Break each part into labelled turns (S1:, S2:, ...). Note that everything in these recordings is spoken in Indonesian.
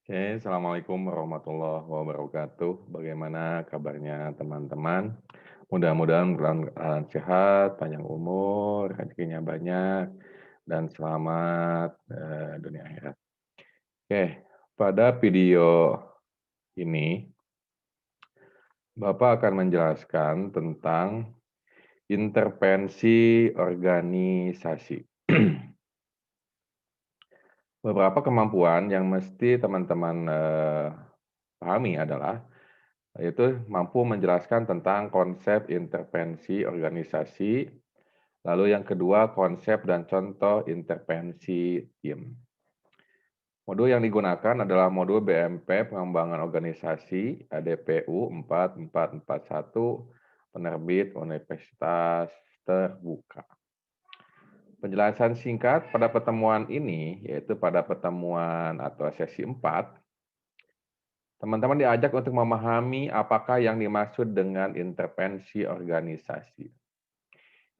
S1: Oke, Assalamualaikum warahmatullahi wabarakatuh. Bagaimana kabarnya teman-teman? Mudah-mudahan dalam keadaan sehat, panjang umur, rezekinya banyak, dan selamat dunia akhirat. Oke, pada video ini Bapak akan menjelaskan tentang intervensi organisasi. Beberapa kemampuan yang mesti teman-teman pahami adalah yaitu mampu menjelaskan tentang konsep intervensi organisasi, lalu yang kedua konsep dan contoh intervensi tim. Modul yang digunakan adalah modul BMP Pengembangan Organisasi ADPU 4441 penerbit Universitas Terbuka. Penjelasan singkat pada pertemuan ini, yaitu pada pertemuan atau sesi 4, teman-teman diajak untuk memahami apakah yang dimaksud dengan intervensi organisasi.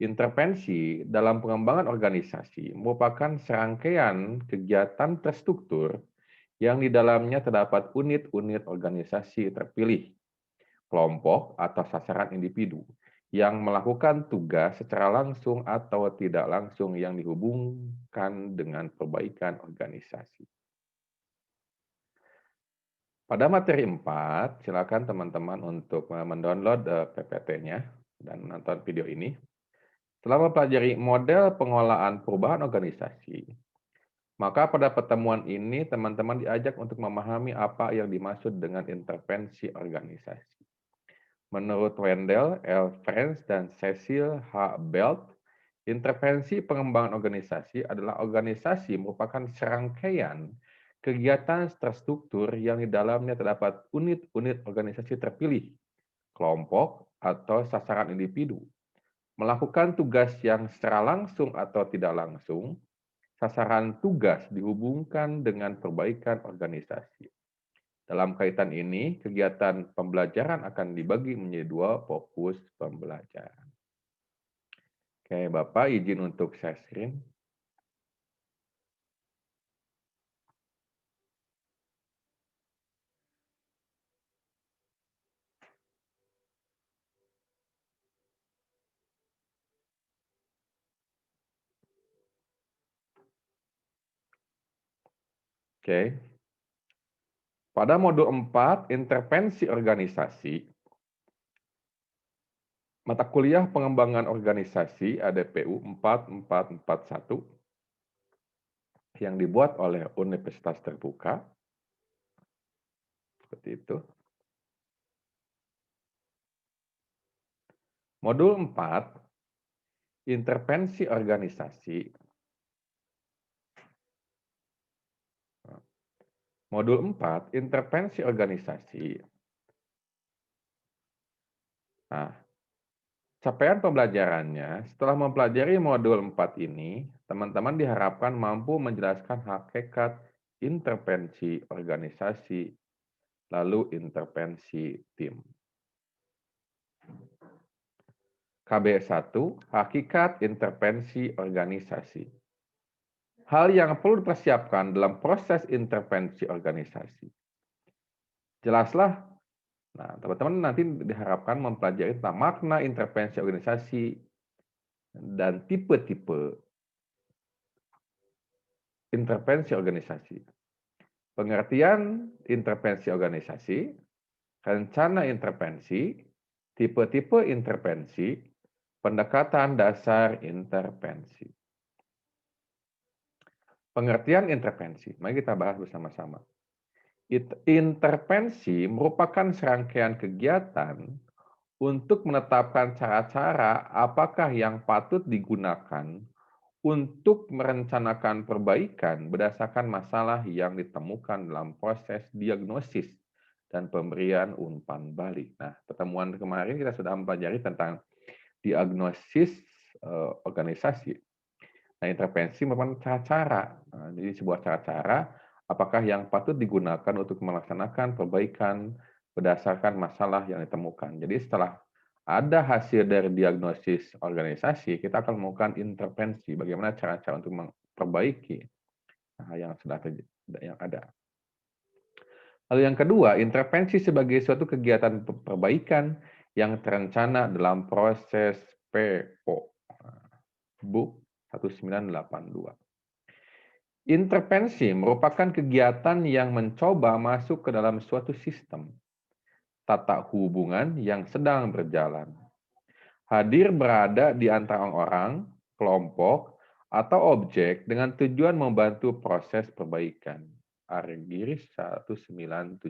S1: Intervensi dalam pengembangan organisasi merupakan serangkaian kegiatan terstruktur yang di dalamnya terdapat unit-unit organisasi terpilih, kelompok atau sasaran individu yang melakukan tugas secara langsung atau tidak langsung yang dihubungkan dengan perbaikan organisasi. Pada materi 4, silakan teman-teman untuk mendownload PPT-nya dan menonton video ini. Setelah mempelajari model pengolahan perubahan organisasi, maka pada pertemuan ini teman-teman diajak untuk memahami apa yang dimaksud dengan intervensi organisasi. Menurut Wendell L. Franz dan Cecil H. Belt, intervensi pengembangan organisasi adalah organisasi merupakan serangkaian kegiatan terstruktur yang di dalamnya terdapat unit-unit organisasi terpilih, kelompok, atau sasaran individu, melakukan tugas yang secara langsung atau tidak langsung. Sasaran tugas dihubungkan dengan perbaikan organisasi. Dalam kaitan ini, kegiatan pembelajaran akan dibagi menjadi 2 fokus pembelajaran. Oke, Bapak izin untuk share screen. Oke. Pada modul 4, intervensi organisasi, mata kuliah pengembangan organisasi ADPU 4441 yang dibuat oleh Universitas Terbuka, seperti itu. Modul 4, intervensi organisasi. Modul 4, intervensi organisasi. Nah, capaian pembelajarannya, setelah mempelajari modul 4 ini, teman-teman diharapkan mampu menjelaskan hakikat intervensi organisasi, lalu intervensi tim. KB1, hakikat intervensi organisasi. Hal yang perlu dipersiapkan dalam proses intervensi organisasi. Jelaslah, nah teman-teman nanti diharapkan mempelajari tentang makna intervensi organisasi dan tipe-tipe intervensi organisasi. Pengertian intervensi organisasi, rencana intervensi, tipe-tipe intervensi, pendekatan dasar intervensi. Pengertian intervensi, mari kita bahas bersama-sama. Intervensi merupakan serangkaian kegiatan untuk menetapkan cara-cara apakah yang patut digunakan untuk merencanakan perbaikan berdasarkan masalah yang ditemukan dalam proses diagnosis dan pemberian umpan balik. Nah, pertemuan kemarin kita sudah mempelajari tentang diagnosis organisasi. Nah, intervensi merupakan cara-cara. Nah, jadi sebuah cara-cara apakah yang patut digunakan untuk melaksanakan perbaikan berdasarkan masalah yang ditemukan. Jadi setelah ada hasil dari diagnosis organisasi, kita akan melakukan intervensi. Bagaimana cara-cara untuk memperbaiki yang sudah yang ada. Lalu yang kedua, intervensi sebagai suatu kegiatan perbaikan yang terencana dalam proses PO. Book 1982. Intervensi merupakan kegiatan yang mencoba masuk ke dalam suatu sistem tata hubungan yang sedang berjalan. Hadir berada di antara orang, kelompok, atau objek dengan tujuan membantu proses perbaikan. Argyris 1970.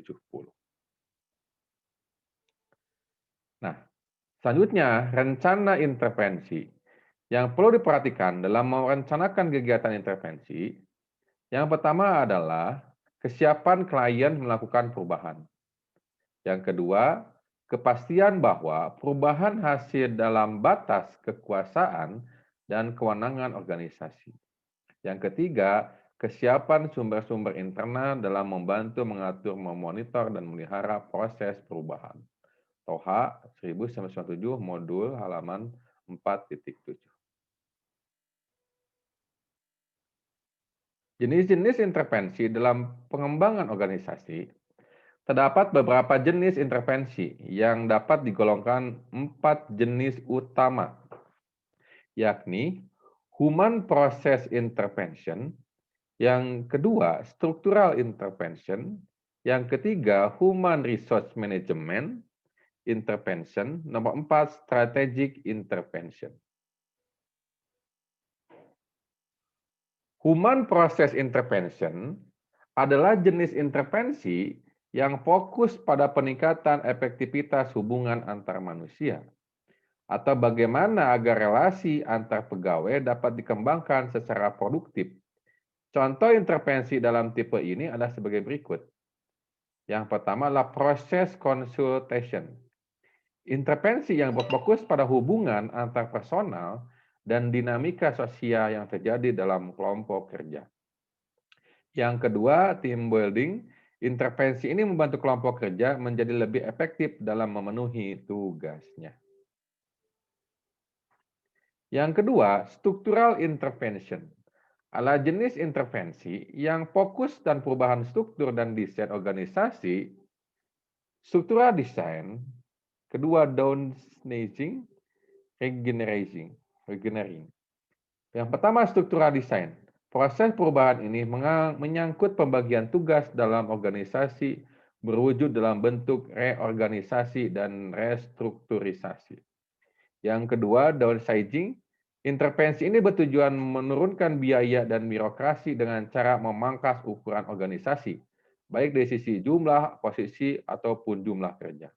S1: Nah, selanjutnya, rencana intervensi. Yang perlu diperhatikan dalam merencanakan kegiatan intervensi, yang pertama adalah kesiapan klien melakukan perubahan. Yang kedua, kepastian bahwa perubahan hasil dalam batas kekuasaan dan kewenangan organisasi. Yang ketiga, kesiapan sumber-sumber internal dalam membantu mengatur, memonitor, dan memelihara proses perubahan. TOHA 1997, modul halaman 4.7. Jenis-jenis intervensi dalam pengembangan organisasi. Terdapat beberapa jenis intervensi yang dapat digolongkan 4 jenis utama, yakni human process intervention, yang kedua structural intervention, yang ketiga human resource management intervention, nomor 4 strategic intervention. Human process intervention adalah jenis intervensi yang fokus pada peningkatan efektivitas hubungan antar manusia, atau bagaimana agar relasi antar pegawai dapat dikembangkan secara produktif. Contoh intervensi dalam tipe ini adalah sebagai berikut. Yang pertama adalah proses consultation. Intervensi yang berfokus pada hubungan antar personal dan dinamika sosial yang terjadi dalam kelompok kerja. Yang kedua, team building. Intervensi ini membantu kelompok kerja menjadi lebih efektif dalam memenuhi tugasnya. Yang kedua, structural intervention adalah jenis intervensi yang fokus dan perubahan struktur dan desain organisasi. Struktural design, kedua downsizing, regenerating. Yang pertama, struktural design. Proses perubahan ini menyangkut pembagian tugas dalam organisasi berwujud dalam bentuk reorganisasi dan restrukturisasi. Yang kedua, downsizing. Intervensi ini bertujuan menurunkan biaya dan birokrasi dengan cara memangkas ukuran organisasi, baik dari sisi jumlah, posisi, ataupun jumlah kerja.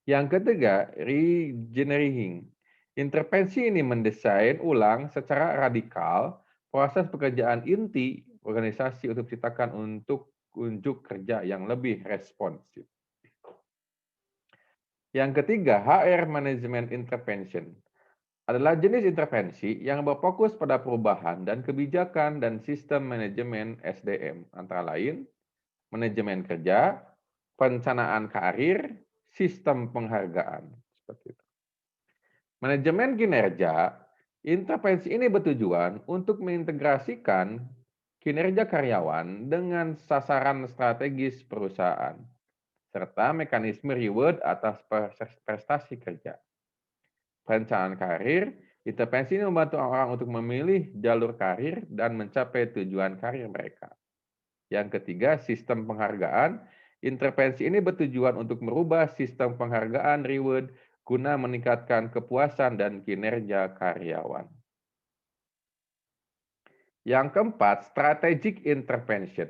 S1: Yang ketiga, regenerating. Intervensi ini mendesain ulang secara radikal proses pekerjaan inti organisasi untuk menciptakan untuk unjuk kerja yang lebih responsif. Yang ketiga, HR Management Intervention adalah jenis intervensi yang berfokus pada perubahan dan kebijakan dan sistem manajemen SDM, antara lain manajemen kerja, perencanaan karir, sistem penghargaan. Seperti itu. Manajemen kinerja, intervensi ini bertujuan untuk mengintegrasikan kinerja karyawan dengan sasaran strategis perusahaan, serta mekanisme reward atas prestasi kerja. Perencanaan karir, intervensi ini membantu orang untuk memilih jalur karir dan mencapai tujuan karir mereka. Yang ketiga, sistem penghargaan. Intervensi ini bertujuan untuk merubah sistem penghargaan reward guna meningkatkan kepuasan dan kinerja karyawan. Yang keempat, strategic intervention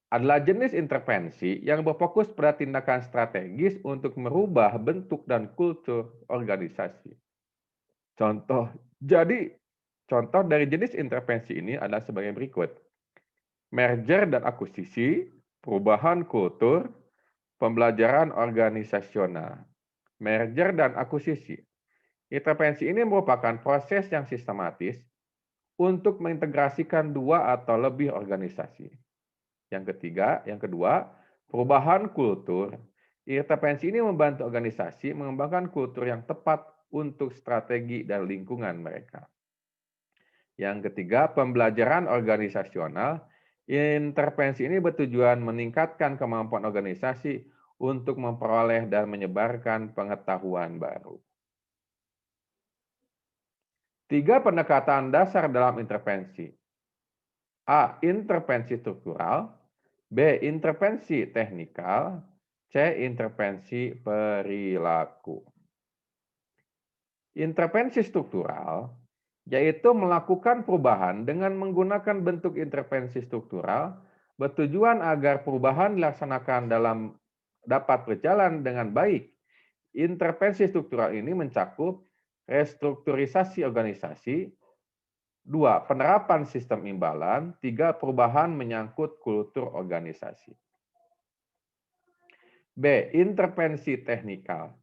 S1: adalah jenis intervensi yang berfokus pada tindakan strategis untuk merubah bentuk dan kultur organisasi. Contoh dari jenis intervensi ini adalah sebagai berikut. Merger dan akuisisi, perubahan kultur, pembelajaran organisasional. Merger dan akuisisi. Intervensi ini merupakan proses yang sistematis untuk mengintegrasikan dua atau lebih organisasi. Yang kedua, perubahan kultur. Intervensi ini membantu organisasi mengembangkan kultur yang tepat untuk strategi dan lingkungan mereka. Yang ketiga, pembelajaran organisasional. Intervensi ini bertujuan meningkatkan kemampuan organisasi untuk memperoleh dan menyebarkan pengetahuan baru. 3 pendekatan dasar dalam intervensi. A. Intervensi struktural. B. Intervensi teknikal. C. Intervensi perilaku. Intervensi struktural yaitu melakukan perubahan dengan menggunakan bentuk intervensi struktural bertujuan agar perubahan dilaksanakan dapat berjalan dengan baik. Intervensi struktural ini mencakup restrukturisasi organisasi, 2. Penerapan sistem imbalan, 3. Perubahan menyangkut kultur organisasi. B. Intervensi teknikal,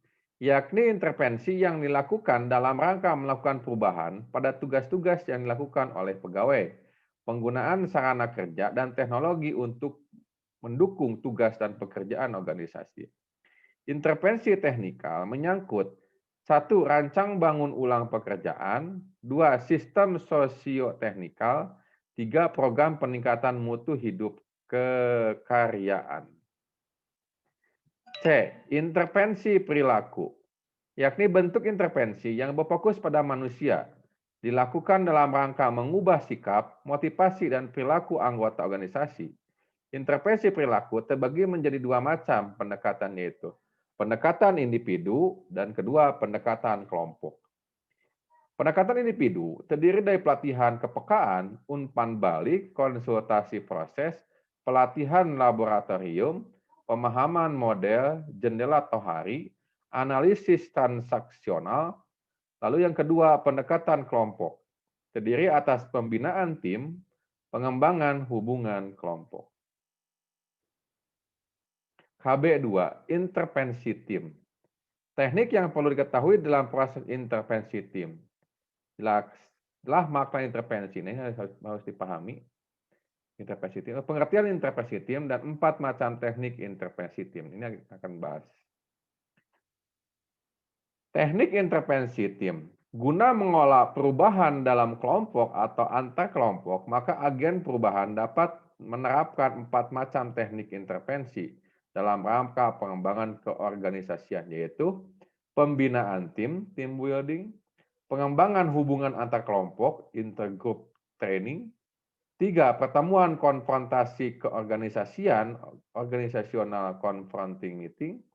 S1: yakni intervensi yang dilakukan dalam rangka melakukan perubahan pada tugas-tugas yang dilakukan oleh pegawai, penggunaan sarana kerja dan teknologi untuk mendukung tugas dan pekerjaan organisasi. Intervensi teknikal menyangkut 1. Rancang bangun ulang pekerjaan, 2. Sistem sosioteknikal, 3. Program peningkatan mutu hidup kekaryaan. C. Intervensi perilaku, yakni bentuk intervensi yang berfokus pada manusia, dilakukan dalam rangka mengubah sikap, motivasi, dan perilaku anggota organisasi. Intervensi perilaku terbagi menjadi 2 macam pendekatan, yaitu pendekatan individu dan kedua pendekatan kelompok. Pendekatan individu terdiri dari pelatihan kepekaan, umpan balik, konsultasi proses, pelatihan laboratorium, pemahaman model, jendela tohari, analisis transaksional. Lalu yang kedua, pendekatan kelompok. Terdiri atas pembinaan tim, pengembangan hubungan kelompok. KB2, intervensi tim. Teknik yang perlu diketahui dalam proses intervensi tim. Setelah makna intervensi ini harus dipahami. Intervensi tim, pengertian intervensi tim dan 4 macam teknik intervensi tim. Ini akan bahas. Teknik intervensi tim. Guna mengolah perubahan dalam kelompok atau antar kelompok, maka agen perubahan dapat menerapkan 4 macam teknik intervensi dalam rangka pengembangan keorganisasian, yaitu pembinaan tim, team building, pengembangan hubungan antar kelompok, intergroup training, 3. Pertemuan konfrontasi keorganisasian, organisasional confronting meeting.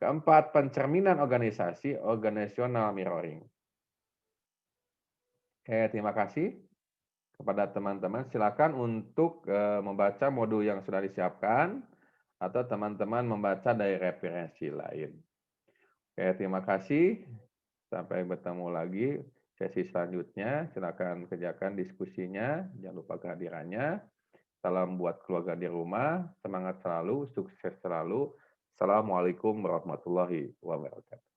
S1: 4. Pencerminan organisasi, organizational mirroring. Oke, terima kasih kepada teman-teman. Silakan untuk membaca modul yang sudah disiapkan atau teman-teman membaca dari referensi lain. Oke, terima kasih. Sampai bertemu lagi sesi selanjutnya. Silakan kerjakan diskusinya. Jangan lupa kehadirannya. Salam buat keluarga di rumah. Semangat selalu, sukses selalu. Assalamualaikum warahmatullahi wabarakatuh.